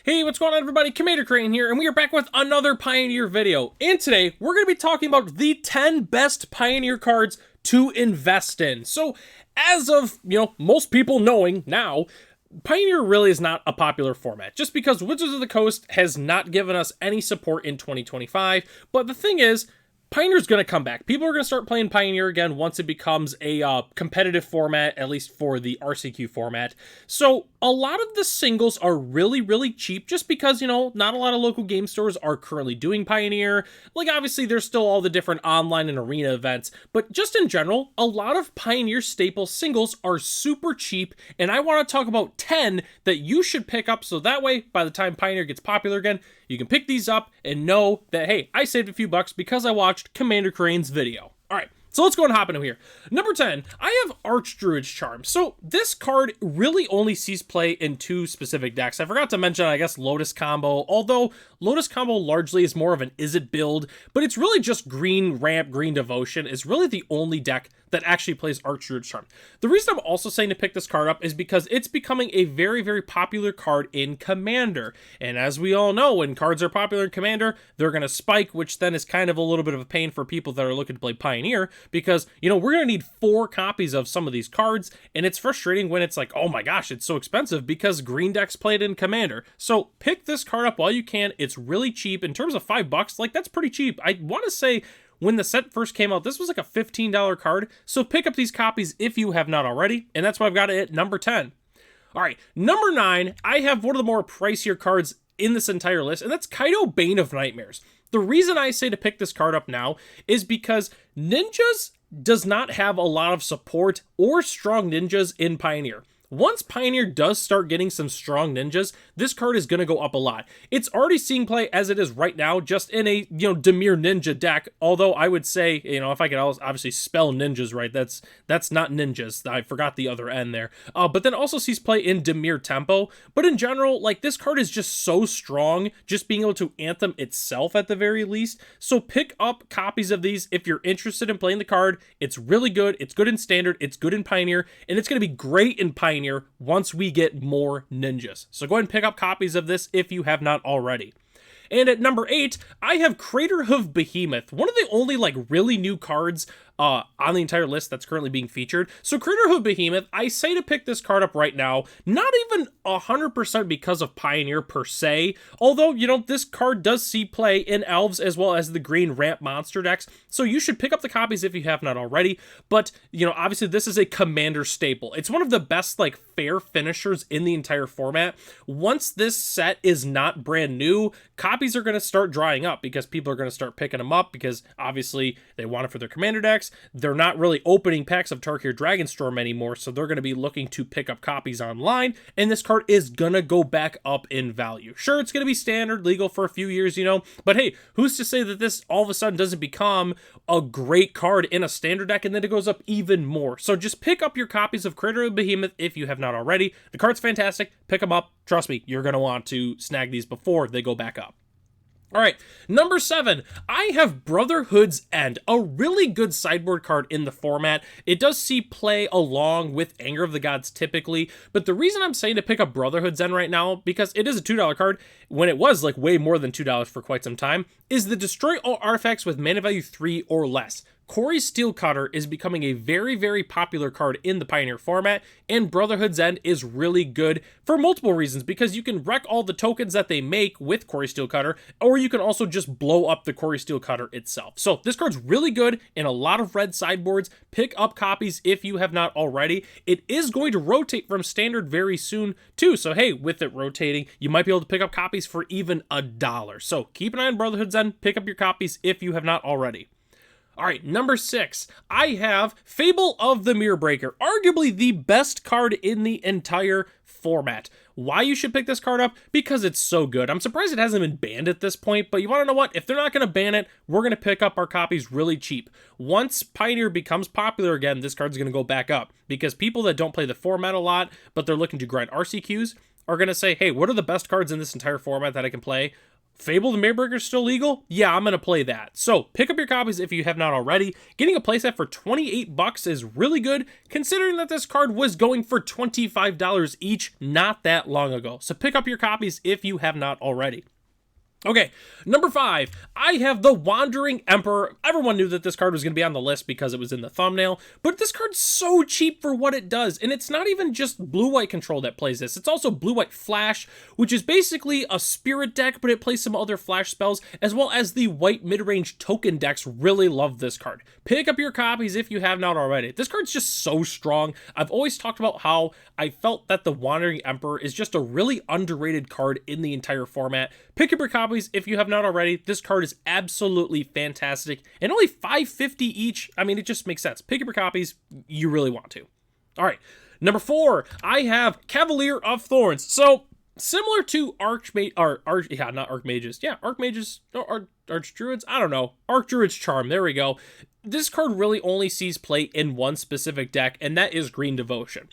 Hey, what's going on everybody? Commander Crane here, and we are back with another Pioneer video. And today, we're going to be talking about the 10 best Pioneer cards to invest in. So, as of, most people knowing now, Pioneer really is not a popular format, just because Wizards of the Coast has not given us any support in 2025. But the thing is, Pioneer's going to come back. People are going to start playing Pioneer again once it becomes a competitive format, at least for the RCQ format. So a lot of the singles are really, really cheap just because, not a lot of local game stores are currently doing Pioneer. Like, obviously, there's still all the different online and arena events, but just in general, a lot of Pioneer staple singles are super cheap, and I want to talk about 10 that you should pick up so that way, by the time Pioneer gets popular again, you can pick these up and know that, hey, I saved a few bucks because I watched Commander Crane's video. All right, so let's go and hop into here. Number 10, I have Archdruid's Charm. So this card really only sees play in two specific decks. I forgot to mention, I guess, Lotus Combo, although Lotus Combo largely is more of an Izzet build, but it's really just green ramp, green devotion is really the only deck that actually plays Archdruid's Charm. The reason I'm also saying to pick this card up is because it's becoming a very, very popular card in Commander. And as we all know, when cards are popular in Commander, they're going to spike, which then is kind of a little bit of a pain for people that are looking to play Pioneer, because, we're going to need 4 copies of some of these cards, and it's frustrating when it's like, oh my gosh, it's so expensive because green decks played in Commander. So pick this card up while you can. It's really cheap. In terms of $5, like, that's pretty cheap. I want to say, when the set first came out, this was like a $15 card, so pick up these copies if you have not already, and that's why I've got it at number 10. All right, number 9, I have one of the more pricier cards in this entire list, and that's Kaido Bane of Nightmares. The reason I say to pick this card up now is because Ninjas does not have a lot of support or strong ninjas in Pioneer. Once Pioneer does start getting some strong ninjas, this card is going to go up a lot. It's already seeing play as it is right now, just in a, Dimir Ninja deck, although I would say, if I could obviously spell ninjas right, that's not ninjas. I forgot the other N there. But then also sees play in Dimir Tempo. But in general, like, this card is just so strong, just being able to Anthem itself at the very least. So pick up copies of these if you're interested in playing the card. It's really good. It's good in Standard. It's good in Pioneer. And it's going to be great in Pioneer once we get more ninjas. So go ahead and pick up copies of this if you have not already. And at number 8, I have Crater of Behemoth, one of the only really new cards on the entire list that's currently being featured. So Crater of Behemoth, I say to pick this card up right now, not even 100% because of Pioneer per se, although, this card does see play in Elves as well as the green ramp monster decks, so you should pick up the copies if you have not already. But, obviously this is a Commander staple. It's one of the best, fair finishers in the entire format. Once this set is not brand new, copies are going to start drying up because people are going to start picking them up because obviously they want it for their Commander decks. They're not really opening packs of Tarkir Dragonstorm anymore, so they're going to be looking to pick up copies online, and this card is going to go back up in value. Sure, it's going to be standard, legal for a few years, but hey, who's to say that this all of a sudden doesn't become a great card in a standard deck, and then it goes up even more. So just pick up your copies of Crater of Behemoth if you have not already. The card's fantastic. Pick them up. Trust me, you're going to want to snag these before they go back up. All right, number 7, I have Brotherhoods End, a really good sideboard card in the format. It does see play along with Anger of the Gods typically, but the reason I'm saying to pick up Brotherhoods End right now, because it is a $2 card, when it was way more than $2 for quite some time, is the destroy all artifacts with mana value 3 or less. Corey Steelcutter is becoming a very, very popular card in the Pioneer format, and Brotherhood's End is really good for multiple reasons, because you can wreck all the tokens that they make with Corey Steelcutter, or you can also just blow up the Corey Steelcutter itself. So this card's really good in a lot of red sideboards. Pick up copies if you have not already. It is going to rotate from Standard very soon too, so hey, with it rotating, you might be able to pick up copies for even $1. So keep an eye on Brotherhood's End. Pick up your copies if you have not already. All right, number 6, I have Fable of the Mirrorbreaker, arguably the best card in the entire format. Why you should pick this card up? Because it's so good. I'm surprised it hasn't been banned at this point, but you want to know what? If they're not going to ban it, we're going to pick up our copies really cheap. Once Pioneer becomes popular again, this card's going to go back up, because people that don't play the format a lot, but they're looking to grind RCQs, are going to say, hey, what are the best cards in this entire format that I can play? Fable the Mirrorbreaker is still legal? Yeah, I'm going to play that. So pick up your copies if you have not already. Getting a playset for 28 bucks is really good, considering that this card was going for $25 each not that long ago. So pick up your copies if you have not already. Okay, number 5, I have the Wandering Emperor. Everyone knew that this card was going to be on the list because it was in the thumbnail, but this card's so cheap for what it does, and it's not even just blue-white control that plays this. It's also blue-white flash, which is basically a spirit deck, but it plays some other flash spells, as well as the white mid-range token decks really love this card. Pick up your copies if you have not already. This card's just so strong. I've always talked about how I felt that the Wandering Emperor is just a really underrated card in the entire format. Pick up your copies if you have not already. This card is absolutely fantastic, and only $5.50 each. I mean, it just makes sense. Pick up your copies. You really want to. All right, number 4, I have Cavalere of Thorns. So similar to Archmages, Archdruids. I don't know. Archdruid's Charm. There we go. This card really only sees play in one specific deck, and that is Green Devotion.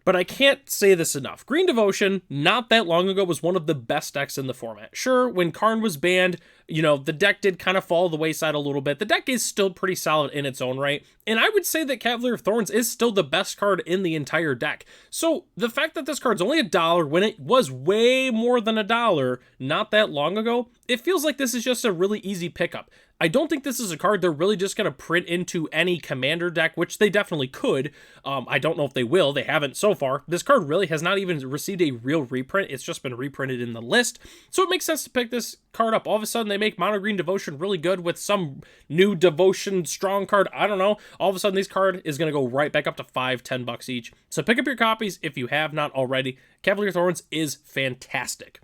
But I can't say this enough. Green Devotion, not that long ago, was one of the best decks in the format. Sure, when Karn was banned, you know, the deck did kind of fall the wayside a little bit. The deck is still pretty solid in its own right. And I would say that Cavalere of Thorns is still the best card in the entire deck. So the fact that this card's only $1 when it was way more than $1 not that long ago, it feels like this is just a really easy pickup. I don't think this is a card they're really just going to print into any commander deck, which they definitely could. I don't know if they will. They haven't so far. This card really has not even received a real reprint. It's just been reprinted in the list. So it makes sense to pick this card up. All of a sudden, they make Mono Green Devotion really good with some new Devotion strong card. I don't know. All of a sudden, this card is going to go right back up to $5-10 bucks each. So pick up your copies if you have not already. Cavalere of Thorns is fantastic.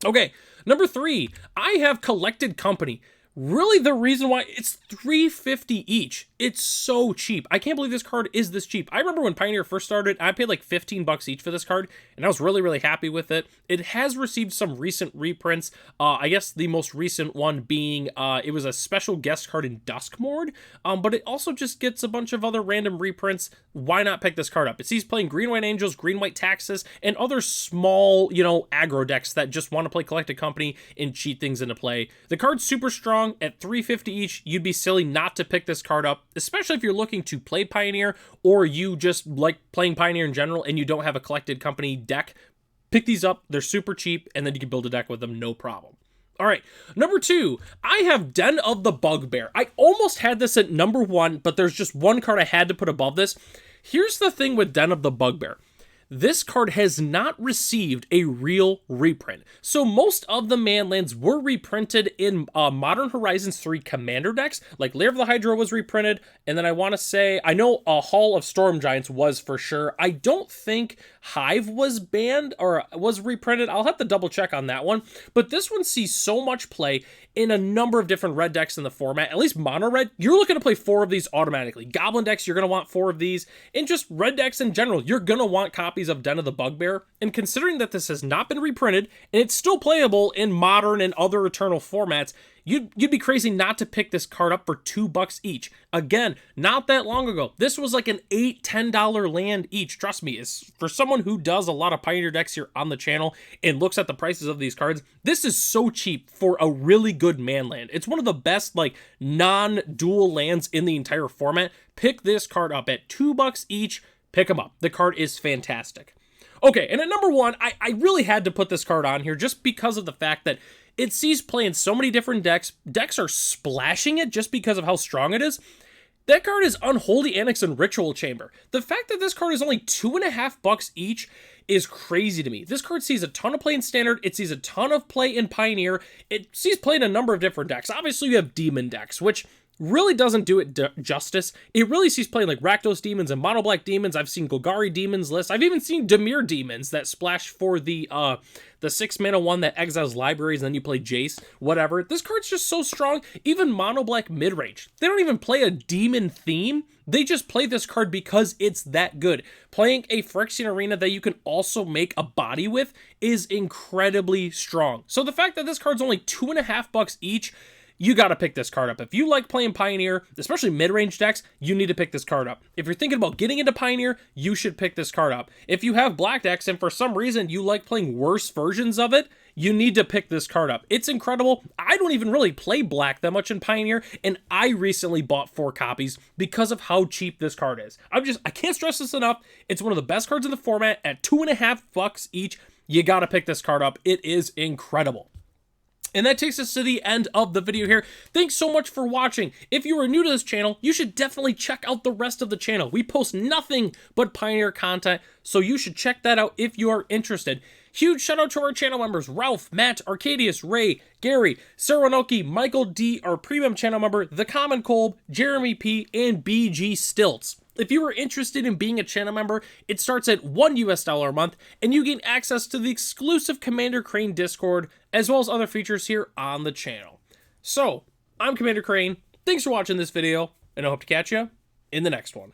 Okay, number 3, I have Collected Company. Really, the reason why it's $3.50 each. It's so cheap. I can't believe this card is this cheap. I remember when Pioneer first started, I paid like 15 bucks each for this card, and I was really, really happy with it. It has received some recent reprints. I guess the most recent one being, it was a special guest card in Duskmord, but it also just gets a bunch of other random reprints. Why not pick this card up? It sees playing Green-White Angels, Green-White Taxes, and other small, you know, aggro decks that just want to play Collected Company and cheat things into play. The card's super strong. At $3.50 each, you'd be silly not to pick this card up, especially if you're looking to play Pioneer or you just like playing Pioneer in general and you don't have a Collected Company deck. Pick these up. They're super cheap, and then you can build a deck with them, no problem. All right, number 2, I have Den of the Bugbear. I almost had this at number 1, but there's just one card I had to put above this. Here's the thing with Den of the Bugbear. This card has not received a real reprint. So most of the manlands were reprinted in Modern Horizons 3 commander decks, like Lair of the Hydra was reprinted, and then I want to say, I know Hall of Storm Giants was for sure. I don't think Hive was banned or was reprinted. I'll have to double check on that one, but this one sees so much play in a number of different red decks in the format, at least mono red. You're looking to play 4 of these automatically. Goblin decks, you're going to want 4 of these, and just red decks in general, you're going to want copies of Den of the Bugbear. And considering that this has not been reprinted and it's still playable in modern and other Eternal formats, you'd be crazy not to pick this card up for $2 each. Again, not that long ago, this was like an $8-10 land each. Trust me, is for someone who does a lot of Pioneer decks here on the channel and looks at the prices of these cards, this is so cheap for a really good man land. It's one of the best like non-dual lands in the entire format. Pick this card up at $2 each. Pick them up. The card is fantastic. Okay, and at number 1, I really had to put this card on here just because of the fact that it sees play in so many different decks. Decks are splashing it just because of how strong it is. That card is Unholy, Annex, and Ritual Chamber. The fact that this card is only $2.50 each is crazy to me. This card sees a ton of play in Standard. It sees a ton of play in Pioneer. It sees play in a number of different decks. Obviously, you have Demon decks, which really doesn't do it justice. It really sees playing like Rakdos Demons and Mono Black Demons. I've seen Golgari Demons lists. I've even seen Dimir Demons that splash for the 6-mana one that exiles libraries, and then you play Jace, whatever. This card's just so strong. Even Mono Black midrange. They don't even play a demon theme. They just play this card because it's that good. Playing a Phyrexian Arena that you can also make a body with is incredibly strong. So the fact that this card's only $2.50 each, you got to pick this card up. If you like playing Pioneer, especially mid-range decks, you need to pick this card up. If you're thinking about getting into Pioneer, you should pick this card up. If you have black decks and for some reason you like playing worse versions of it, you need to pick this card up. It's incredible. I don't even really play black that much in Pioneer, and I recently bought 4 copies because of how cheap this card is. I can't stress this enough. It's one of the best cards in the format at $2.50 each. You gotta pick this card up. It is incredible. And that takes us to the end of the video here. Thanks so much for watching. If you are new to this channel, you should definitely check out the rest of the channel. We post nothing but Pioneer content, so you should check that out if you are interested. Huge shout out to our channel members, Ralph, Matt, Arcadius, Ray, Gary, Saranoki, Michael D, our premium channel member, The Common Cold, Jeremy P, and BG Stilts. If you are interested in being a channel member, it starts at $1 a month, and you gain access to the exclusive Commander Crane Discord, as well as other features here on the channel. So, I'm Commander Crane, thanks for watching this video, and I hope to catch you in the next one.